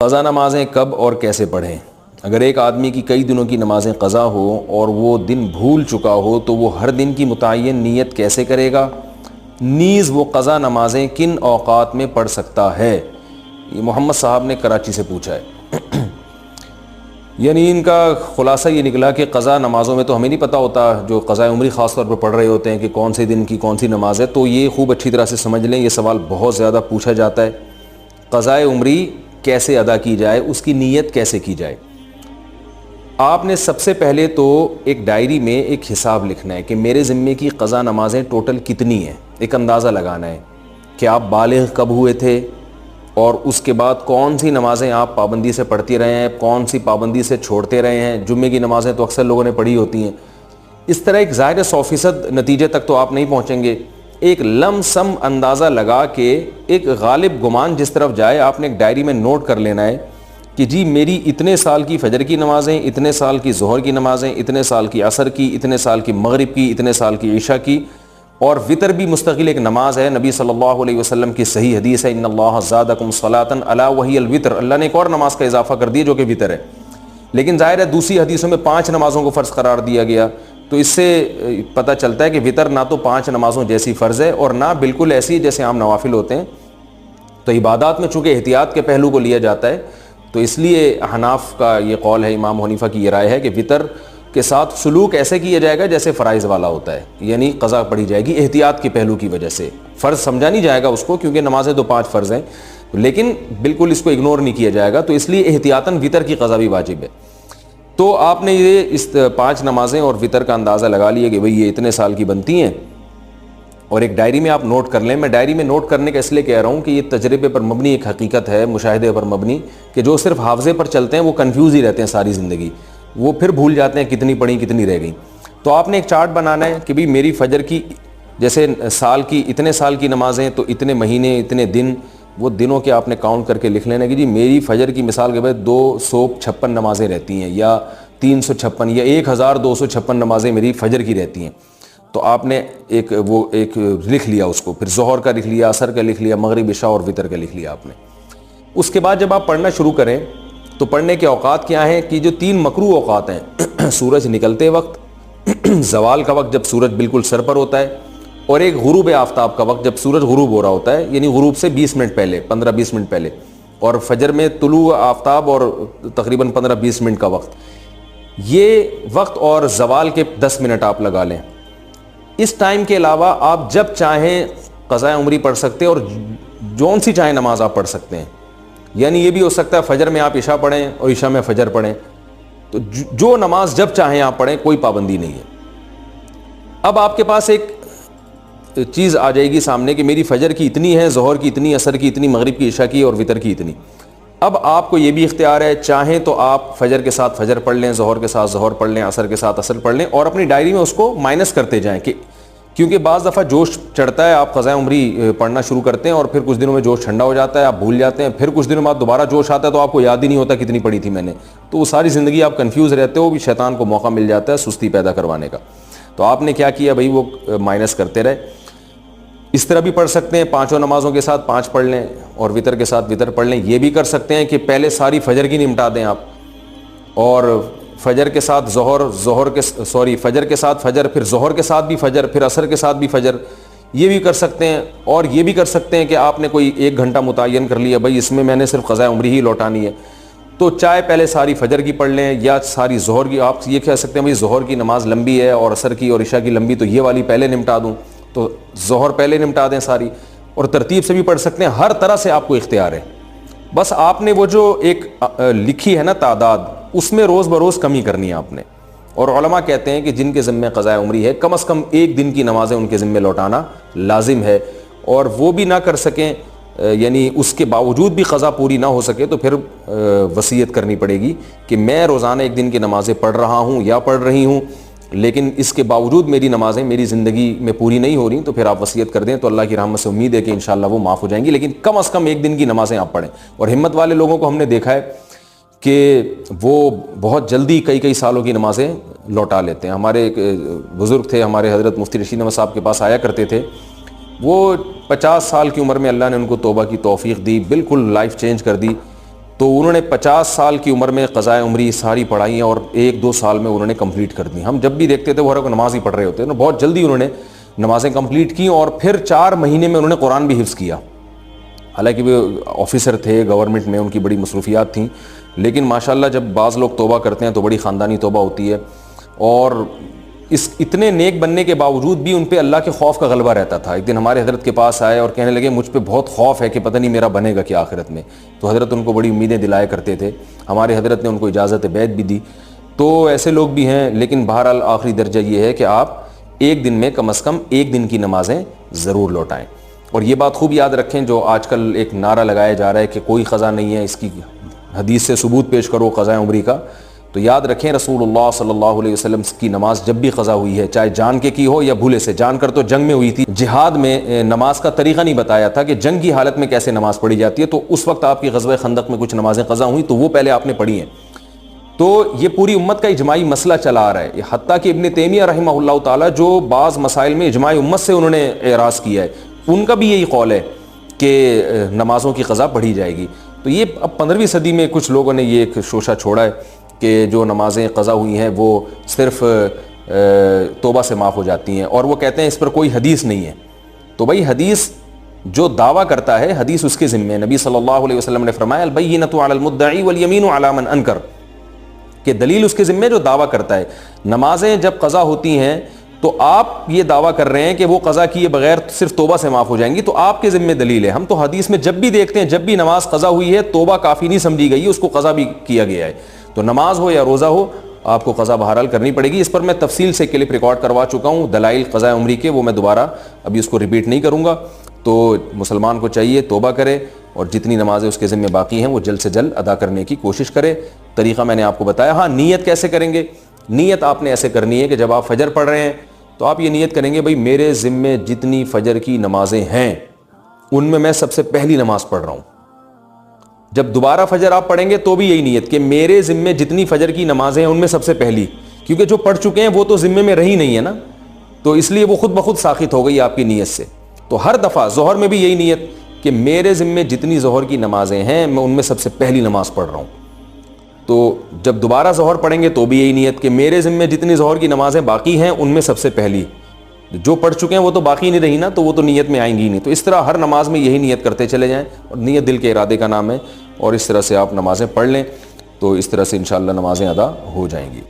قضا نمازیں کب اور کیسے پڑھیں؟ اگر ایک آدمی کی کئی دنوں کی نمازیں قضا ہو اور وہ دن بھول چکا ہو تو وہ ہر دن کی متعین نیت کیسے کرے گا؟ نیز وہ قضا نمازیں کن اوقات میں پڑھ سکتا ہے؟ یہ محمد صاحب نے کراچی سے پوچھا ہے۔ یعنی ان کا خلاصہ یہ نکلا کہ قضا نمازوں میں تو ہمیں نہیں پتہ ہوتا، جو قضاء عمری خاص طور پر پڑھ رہے ہوتے ہیں کہ کون سے دن کی کون سی نماز ہے، تو یہ خوب اچھی طرح سے سمجھ لیں، یہ سوال بہت زیادہ پوچھا جاتا ہے۔ قضاء عمری کیسے ادا کی جائے، اس کی نیت کیسے کی جائے؟ آپ نے سب سے پہلے تو ایک ڈائری میں ایک حساب لکھنا ہے کہ میرے ذمے کی قضا نمازیں ٹوٹل کتنی ہیں، ایک اندازہ لگانا ہے کہ آپ بالغ کب ہوئے تھے اور اس کے بعد کون سی نمازیں آپ پابندی سے پڑھتے رہے ہیں، کون سی پابندی سے چھوڑتے رہے ہیں۔ جمعے کی نمازیں تو اکثر لوگوں نے پڑھی ہوتی ہیں۔ اس طرح ایک ظاہر 100% نتیجے تک تو آپ نہیں پہنچیں گے، ایک لم سم اندازہ لگا کے ایک غالب گمان جس طرف جائے آپ نے ایک ڈائری میں نوٹ کر لینا ہے کہ جی میری اتنے سال کی فجر کی نمازیں، اتنے سال کی ظہر کی نمازیں، اتنے سال کی عصر کی، اتنے سال کی مغرب کی، اتنے سال کی عشاء کی، اور وطر بھی مستقل ایک نماز ہے۔ نبی صلی اللہ علیہ وسلم کی صحیح حدیث ہے، ان اللہ زادکم صلاۃ الا وہی الوتر، اللہ نے ایک اور نماز کا اضافہ کر دیا جو کہ وطر ہے۔ لیکن ظاہر ہے دوسری حدیثوں میں 5 نمازوں کو فرض قرار دیا گیا، تو اس سے پتہ چلتا ہے کہ وطر نہ تو 5 نمازوں جیسی فرض ہے اور نہ بالکل ایسی جیسے عام نوافل ہوتے ہیں۔ تو عبادات میں چونکہ احتیاط کے پہلو کو لیا جاتا ہے، تو اس لیے حناف کا یہ قول ہے، امام حنیفہ کی یہ رائے ہے کہ وطر کے ساتھ سلوک ایسے کیا جائے گا جیسے فرائض والا ہوتا ہے، یعنی قضا پڑھی جائے گی احتیاط کے پہلو کی وجہ سے۔ فرض سمجھا نہیں جائے گا اس کو، کیونکہ نمازیں تو 5 فرض ہیں، لیکن بالکل اس کو اگنور نہیں کیا جائے گا، تو اس لیے احتیاطاً وطر کی قضا بھی واجب ہے۔ تو آپ نے یہ اس 5 نمازیں اور وطر کا اندازہ لگا لیا کہ بھئی یہ اتنے سال کی بنتی ہیں، اور ایک ڈائری میں آپ نوٹ کر لیں۔ میں ڈائری میں نوٹ کرنے کا اس لیے کہہ رہا ہوں کہ یہ تجربے پر مبنی ایک حقیقت ہے، مشاہدے پر مبنی، کہ جو صرف حافظے پر چلتے ہیں وہ کنفیوز ہی رہتے ہیں ساری زندگی، وہ پھر بھول جاتے ہیں کتنی پڑھی کتنی رہ گئی۔ تو آپ نے ایک چارٹ بنانا ہے کہ بھئی میری فجر کی جیسے سال کی اتنے سال کی نمازیں، تو اتنے مہینے اتنے دن، وہ دنوں کے آپ نے کاؤنٹ کر کے لکھ لینا کہ جی میری فجر کی مثال کے بعد 256 نمازیں رہتی ہیں، یا 356 یا 1256 نمازیں میری فجر کی رہتی ہیں۔ تو آپ نے ایک لکھ لیا اس کو، پھر ظہر کا لکھ لیا، عصر کا لکھ لیا، مغرب عشاء اور وطر کا لکھ لیا آپ نے۔ اس کے بعد جب آپ پڑھنا شروع کریں تو پڑھنے کے اوقات کیا ہیں کہ جو 3 مکروہ اوقات ہیں، سورج نکلتے وقت، زوال کا وقت جب سورج بالکل سر پر ہوتا ہے، اور ایک غروب آفتاب کا وقت جب سورج غروب ہو رہا ہوتا ہے، یعنی غروب سے 20 منٹ پہلے، 15-20 منٹ پہلے، اور فجر میں طلوع آفتاب اور تقریباً 15-20 منٹ کا وقت، یہ وقت اور زوال کے 10 منٹ آپ لگا لیں۔ اس ٹائم کے علاوہ آپ جب چاہیں قضاء عمری پڑھ سکتے ہیں، اور جون سی چاہیں نماز آپ پڑھ سکتے ہیں۔ یعنی یہ بھی ہو سکتا ہے فجر میں آپ عشاء پڑھیں اور عشاء میں فجر پڑھیں، تو جو نماز جب چاہیں آپ پڑھیں، کوئی پابندی نہیں ہے۔ اب آپ کے پاس ایک چیز آ جائے گی سامنے کہ میری فجر کی اتنی ہے، ظہر کی اتنی، عصر کی اتنی، مغرب کی عشاء کی اور وطر کی اتنی۔ اب آپ کو یہ بھی اختیار ہے، چاہیں تو آپ فجر کے ساتھ فجر پڑھ لیں، ظہر کے ساتھ ظہر پڑھ لیں، عصر کے ساتھ عصر پڑھ لیں، اور اپنی ڈائری میں اس کو مائنس کرتے جائیں، کہ کیونکہ بعض دفعہ جوش چڑھتا ہے، آپ قضاء عمری پڑھنا شروع کرتے ہیں اور پھر کچھ دنوں میں جوش ٹھنڈا ہو جاتا ہے، آپ بھول جاتے ہیں، پھر کچھ دنوں بعد دوبارہ جوش آتا ہے تو آپ کو یاد ہی نہیں ہوتا کتنی پڑھی تھی میں نے، تو وہ ساری زندگی آپ کنفیوز رہتے ہو، بھی شیطان کو موقع مل جاتا ہے سستی پیدا کروانے کا۔ تو آپ نے کیا کیا بھائی، وہ مائنس کرتے رہے۔ اس طرح بھی پڑھ سکتے ہیں، 5 نمازوں کے ساتھ 5 پڑھ لیں اور وطر کے ساتھ وطر پڑھ لیں۔ یہ بھی کر سکتے ہیں کہ پہلے ساری فجر کی نمٹا دیں آپ، اور فجر کے ساتھ فجر کے ساتھ فجر، پھر ظہر کے ساتھ بھی فجر، پھر عصر کے ساتھ بھی فجر، یہ بھی کر سکتے ہیں۔ اور یہ بھی کر سکتے ہیں کہ آپ نے کوئی 1 گھنٹہ متعین کر لیا، بھائی اس میں نے صرف قضاء عمری ہی لوٹانی ہے، تو چاہے پہلے ساری فجر کی پڑھ لیں یا ساری ظہر کی۔ آپ یہ کہہ سکتے ہیں بھائی ظہر کی نماز لمبی ہے اور عصر کی اور عشاء کی لمبی، تو یہ والی پہلے نمٹا دوں، تو ظہر پہلے نمٹا دیں ساری، اور ترتیب سے بھی پڑھ سکتے ہیں۔ ہر طرح سے آپ کو اختیار ہے، بس آپ نے وہ جو ایک لکھی ہے نا تعداد، اس میں روز بروز کمی کرنی ہے آپ نے۔ اور علماء کہتے ہیں کہ جن کے ذمہ قضاء عمری ہے، کم از کم 1 دن کی نمازیں ان کے ذمہ لوٹانا لازم ہے، اور وہ بھی نہ کر سکیں، یعنی اس کے باوجود بھی قضا پوری نہ ہو سکے، تو پھر وصیت کرنی پڑے گی کہ میں روزانہ 1 دن کی نمازیں پڑھ رہا ہوں یا پڑھ رہی ہوں، لیکن اس کے باوجود میری نمازیں میری زندگی میں پوری نہیں ہو رہی، تو پھر آپ وصیت کر دیں، تو اللہ کی رحمت سے امید ہے کہ انشاءاللہ وہ معاف ہو جائیں گی، لیکن کم از کم 1 دن کی نمازیں آپ پڑھیں۔ اور ہمت والے لوگوں کو ہم نے دیکھا ہے کہ وہ بہت جلدی کئی سالوں کی نمازیں لوٹا لیتے ہیں۔ ہمارے ایک بزرگ تھے، ہمارے حضرت مفتی رشید احمد صاحب کے پاس آیا کرتے تھے، وہ 50 سال کی عمر میں اللہ نے ان کو توبہ کی توفیق دی، بالکل لائف چینج کر دی، تو انہوں نے 50 سال کی عمر میں قضائے عمری ساری پڑھائی ہیں اور 1-2 سال میں انہوں نے کمپلیٹ کر دی. ہم جب بھی دیکھتے تھے وہ ہر وقت نماز ہی پڑھ رہے ہوتے ہیں. بہت جلدی انہوں نے نمازیں کمپلیٹ کی اور پھر 4 مہینے میں انہوں نے قرآن بھی حفظ کیا. حالانکہ وہ آفیسر تھے گورنمنٹ میں, ان کی بڑی مصروفیات تھیں, لیکن ماشاءاللہ جب بعض لوگ توبہ کرتے ہیں تو بڑی خاندانی توبہ ہوتی ہے. اور اس اتنے نیک بننے کے باوجود بھی ان پہ اللہ کے خوف کا غلبہ رہتا تھا. ایک دن ہمارے حضرت کے پاس آئے اور کہنے لگے مجھ پہ بہت خوف ہے کہ پتہ نہیں میرا بنے گا کیا آخرت میں. تو حضرت ان کو بڑی امیدیں دلایا کرتے تھے. ہمارے حضرت نے ان کو اجازت بیعت بھی دی. تو ایسے لوگ بھی ہیں, لیکن بہرحال آخری درجہ یہ ہے کہ آپ ایک دن میں کم از کم 1 دن کی نمازیں ضرور لوٹائیں. اور یہ بات خوب یاد رکھیں, جو آج کل ایک نعرہ لگایا جا رہا ہے کہ کوئی قضا نہیں ہے, اس کی حدیث سے ثبوت پیش کرو قضاء عمری کا, تو یاد رکھیں رسول اللہ صلی اللہ علیہ وسلم کی نماز جب بھی قضا ہوئی ہے, چاہے جان کے کی ہو یا بھولے سے, جان کر تو جنگ میں ہوئی تھی, جہاد میں نماز کا طریقہ نہیں بتایا تھا کہ جنگ کی حالت میں کیسے نماز پڑھی جاتی ہے. تو اس وقت آپ کی غزوہ خندق میں کچھ نمازیں قضا ہوئیں تو وہ پہلے آپ نے پڑھی ہیں. تو یہ پوری امت کا اجماعی مسئلہ چلا آ رہا ہے. حتیٰ کہ ابن تیمیہ رحمہ اللہ تعالیٰ جو بعض مسائل میں اجماع امت سے انہوں نے اعراض کیا ہے, ان کا بھی یہی قول ہے کہ نمازوں کی قضا پڑھی جائے گی. تو یہ اب 15ویں صدی میں کچھ لوگوں نے یہ ایک شوشہ چھوڑا ہے کہ جو نمازیں قضا ہوئی ہیں وہ صرف توبہ سے معاف ہو جاتی ہیں, اور وہ کہتے ہیں اس پر کوئی حدیث نہیں ہے. تو بھائی حدیث جو دعویٰ کرتا ہے حدیث اس کے ذمہ ہے. نبی صلی اللہ علیہ وسلم نے فرمایا البینۃ علی المدعی والیمین علی من انکر, کہ دلیل اس کے ذمہ جو دعویٰ کرتا ہے. نمازیں جب قضا ہوتی ہیں تو آپ یہ دعویٰ کر رہے ہیں کہ وہ قضا کیے بغیر صرف توبہ سے معاف ہو جائیں گی, تو آپ کے ذمہ دلیل ہے. ہم تو حدیث میں جب بھی دیکھتے ہیں جب بھی نماز قضا ہوئی ہے توبہ کافی نہیں سمجھی گئی ہے, اس کو قضا بھی کیا گیا ہے. تو نماز ہو یا روزہ ہو آپ کو قضا بہرحال کرنی پڑے گی. اس پر میں تفصیل سے کلپ ریکارڈ کروا چکا ہوں دلائل قضاء عمری کے, وہ میں دوبارہ ابھی اس کو ریپیٹ نہیں کروں گا. تو مسلمان کو چاہیے توبہ کرے اور جتنی نمازیں اس کے ذمہ باقی ہیں وہ جلد سے جلد ادا کرنے کی کوشش کرے. طریقہ میں نے آپ کو بتایا. ہاں نیت کیسے کریں گے؟ نیت آپ نے ایسے کرنی ہے کہ جب آپ فجر پڑھ رہے ہیں تو آپ یہ نیت کریں گے بھئی میرے ذمہ جتنی فجر کی نمازیں ہیں ان میں سب سے پہلی نماز پڑھ رہا ہوں. جب دوبارہ فجر آپ پڑھیں گے تو بھی یہی نیت کہ میرے ذمہ جتنی فجر کی نمازیں ہیں ان میں سب سے پہلی, کیونکہ جو پڑھ چکے ہیں وہ تو ذمہ میں رہی نہیں ہے نا, تو اس لیے وہ خود بخود ساقط ہو گئی آپ کی نیت سے. تو ہر دفعہ ظہر میں بھی یہی نیت کہ میرے ذمہ جتنی ظہر کی نمازیں ہیں میں ان میں سب سے پہلی نماز پڑھ رہا ہوں. تو جب دوبارہ ظہر پڑھیں گے تو بھی یہی نیت کہ میرے ذمہ جتنی ظہر کی نمازیں باقی ہیں ان میں سب سے پہلی. جو پڑھ چکے ہیں وہ تو باقی نہیں رہی نا, تو وہ تو نیت میں آئیں گی نہیں. تو اس طرح ہر نماز میں یہی نیت کرتے چلے جائیں, اور نیت دل کے ارادے کا نام ہے, اور اس طرح سے آپ نمازیں پڑھ لیں تو اس طرح سے انشاءاللہ نمازیں ادا ہو جائیں گی.